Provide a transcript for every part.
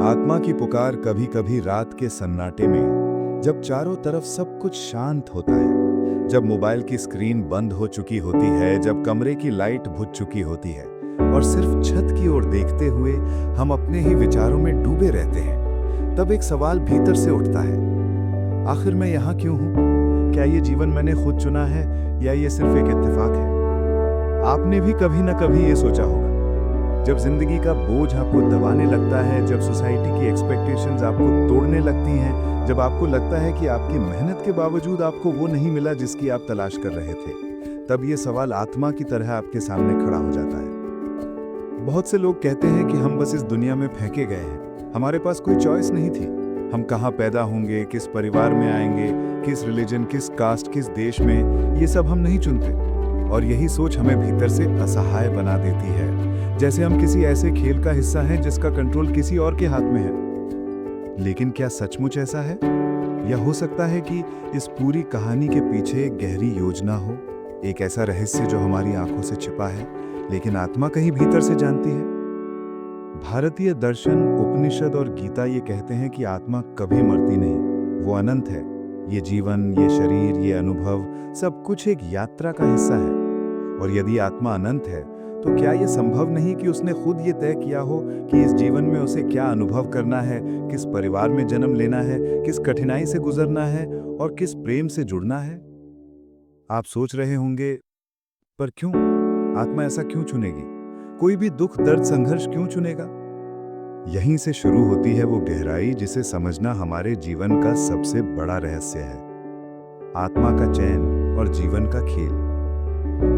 आत्मा की पुकार कभी कभी रात के सन्नाटे में, जब चारों तरफ सब कुछ शांत होता है, जब मोबाइल की स्क्रीन बंद हो चुकी होती है, जब कमरे की लाइट बुझ चुकी होती है और सिर्फ छत की ओर देखते हुए हम अपने ही विचारों में डूबे रहते हैं, तब एक सवाल भीतर से उठता है। आखिर मैं यहाँ क्यों हूँ? क्या ये जीवन मैंने खुद चुना है या ये सिर्फ एक इत्तेफाक है? आपने भी कभी न कभी ये सोचा होगा, जब जिंदगी का बोझ आपको दबाने लगता है, जब सोसाइटी की एक्सपेक्टेशंस आपको तोड़ने लगती हैं, जब आपको लगता है कि आपकी मेहनत के बावजूद आपको वो नहीं मिला जिसकी आप तलाश कर रहे थे, तब ये सवाल आत्मा की तरह आपके सामने खड़ा हो जाता है। बहुत से लोग कहते हैं कि हम बस इस दुनिया में फेंके गए हैं, हमारे पास कोई चॉइस नहीं थी। हम कहाँ पैदा होंगे, किस परिवार में आएंगे, किस रिलीजन, किस कास्ट, किस देश में, ये सब हम नहीं चुनते। और यही सोच हमें भीतर से असहाय बना देती है, जैसे हम किसी ऐसे खेल का हिस्सा हैं जिसका कंट्रोल किसी और के हाथ में है। लेकिन क्या सचमुच ऐसा है? या हो सकता है कि इस पूरी कहानी के पीछे एक गहरी योजना हो, एक ऐसा रहस्य जो हमारी आंखों से छिपा है लेकिन आत्मा कहीं भीतर से जानती है। भारतीय दर्शन, उपनिषद और गीता ये कहते हैं कि आत्मा कभी मरती नहीं, वो अनंत है। ये जीवन, ये शरीर, ये अनुभव, सब कुछ एक यात्रा का हिस्सा है। और यदि आत्मा अनंत है तो क्या यह संभव नहीं कि उसने खुद ये तय किया हो कि इस जीवन में उसे क्या अनुभव करना है, किस परिवार में जन्म लेना है, किस कठिनाई से गुजरना है और किस प्रेम से जुड़ना है? आप सोच रहे होंगे, पर क्यों? आत्मा ऐसा क्यों चुनेगी? कोई भी दुख, दर्द, संघर्ष क्यों चुनेगा? यहीं से शुरू होती है वो गहराई जिसे समझना हमारे जीवन का सबसे बड़ा रहस्य है। आत्मा का चयन और जीवन का खेल।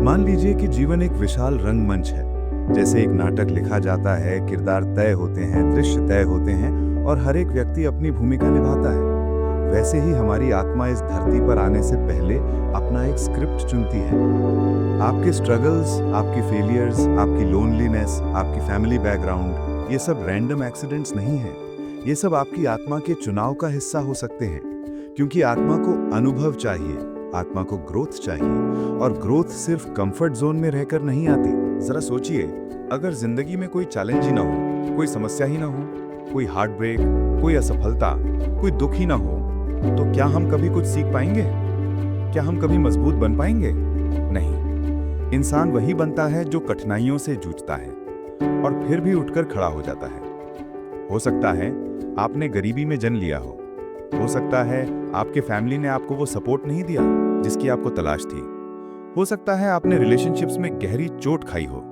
मान लीजिए कि जीवन एक विशाल रंगमंच है। जैसे एक नाटक लिखा जाता है, किरदार तय होते हैं, दृश्य तय होते हैं और हर एक व्यक्ति अपनी भूमिका निभाता है। वैसे ही हमारी आत्मा इस धरती पर आने से पहले अपना एक स्क्रिप्ट चुनती है। आपके स्ट्रगल्स, आपकी फेलियर्स, आपकी लोनलीनेस, आपकी फैमिली बैकग्राउंड, ये सब रैंडम एक्सीडेंट्स नहीं है। ये सब आपकी आत्मा के चुनाव का हिस्सा हो सकते हैं, क्योंकि आत्मा को अनुभव चाहिए, आत्मा को ग्रोथ चाहिए, और ग्रोथ सिर्फ कंफर्ट जोन में रहकर नहीं आती। जरा सोचिए, अगर जिंदगी में कोई चैलेंज ही ना हो, कोई समस्या ही ना हो, कोई हार्ट ब्रेक, कोई असफलता, कोई दुख ही ना हो, तो क्या हम कभी कुछ सीख पाएंगे? क्या हम कभी मजबूत बन पाएंगे? नहीं। इंसान वही बनता है जो कठिनाइयों से जूझता है और फिर भी उठकर खड़ा हो जाता है। हो सकता है आपने गरीबी में जन्म लिया हो सकता है आपके फैमिली ने आपको वो सपोर्ट नहीं दिया जिसकी आपको तलाश थी, हो सकता है आपने रिलेशनशिप्स में गहरी चोट खाई हो,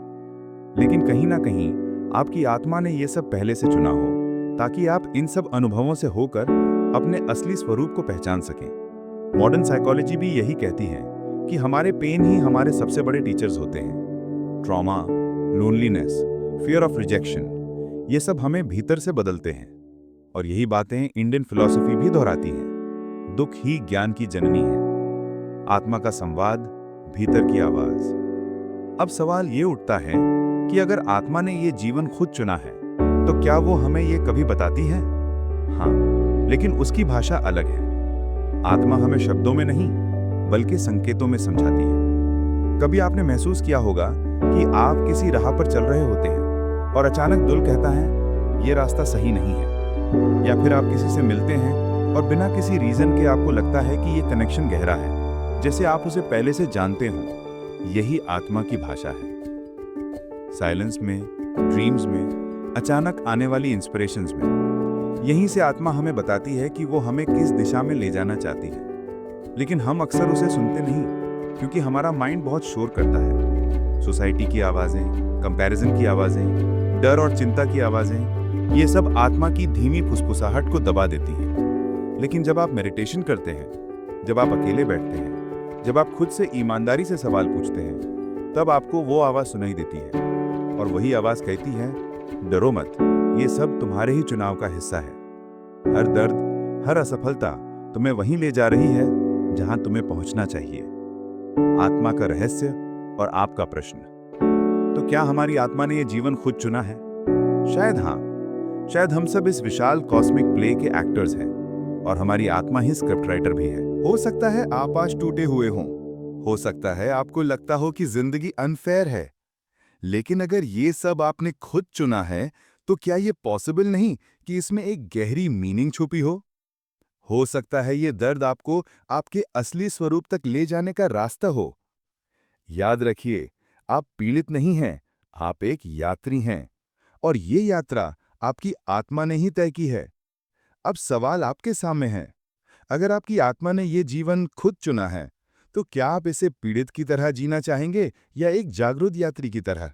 लेकिन कहीं ना कहीं आपकी आत्मा ने ये सब पहले से चुना हो ताकि आप इन सब अनुभवों से होकर अपने असली स्वरूप को पहचान सकें। मॉडर्न साइकोलॉजी भी यही कहती है कि हमारे पेन ही हमारे सबसे बड़े टीचर्स होते हैं। Trauma, loneliness, fear of rejection, ये सब हमें भीतर से बदलते हैं। और यही बातें इंडियन फिलॉसफी भी दोहराती है। दुख ही ज्ञान की जननी है। आत्मा का संवाद, भीतर की आवाज। अब सवाल ये उठता है कि अगर आत्मा ने ये जीवन खुद चुना है तो क्या वो हमें ये कभी बताती है? हाँ, लेकिन उसकी भाषा अलग है। आत्मा हमें शब्दों में नहीं बल्कि संकेतों में समझाती है। कभी आपने महसूस किया होगा कि आप किसी राह पर चल रहे होते हैं और अचानक दिल कहता है ये रास्ता सही नहीं है, या फिर आप किसी से मिलते हैं और बिना किसी रीजन के आपको लगता है कि ये कनेक्शन गहरा है, जैसे आप उसे पहले से जानते हो। यही आत्मा की भाषा है। साइलेंस में, ड्रीम्स में, अचानक आने वाली इंस्पिरेशंस में, यहीं से आत्मा हमें बताती है कि वो हमें किस दिशा में ले जाना चाहती है। लेकिन हम अक्सर उसे सुनते नहीं, क्योंकि हमारा माइंड बहुत शोर करता है। सोसाइटी की आवाजें, कंपैरिजन की आवाजें, डर और चिंता की आवाजें, ये सब आत्मा की धीमी फुसफुसाहट को दबा देती हैं। लेकिन जब आप मेडिटेशन करते हैं, जब आप अकेले बैठते हैं, जब आप खुद से ईमानदारी से सवाल पूछते हैं, तब आपको वो आवाज सुनाई देती है। और वही आवाज कहती है, डरो मत, ये सब तुम्हारे ही चुनाव का हिस्सा है। हर दर्द, हर असफलता तुम्हें वहीं ले जा रही है जहां तुम्हें पहुंचना चाहिए। आत्मा का रहस्य और आपका प्रश्न। तो क्या हमारी आत्मा ने यह जीवन खुद चुना है? शायद हाँ। शायद हम सब इस विशाल कॉस्मिक प्ले के एक्टर्स हैं और हमारी आत्मा ही स्क्रिप्ट राइटर भी है। हो सकता है आप आज टूटे हुए हों, हो सकता है आपको लगता हो कि जिंदगी अनफेयर है, लेकिन अगर ये सब आपने खुद चुना है तो क्या ये पॉसिबल नहीं कि इसमें एक गहरी मीनिंग छुपी हो? हो सकता है ये दर्द आपको आपके असली स्वरूप तक ले जाने का रास्ता हो। याद रखिए, आप पीड़ित नहीं हैं, आप एक यात्री हैं और ये यात्रा आपकी आत्मा ने ही तय की है। अब सवाल आपके सामने है, अगर आपकी आत्मा ने ये जीवन खुद चुना है, तो क्या आप इसे पीड़ित की तरह जीना चाहेंगे या एक जागरूक यात्री की तरह?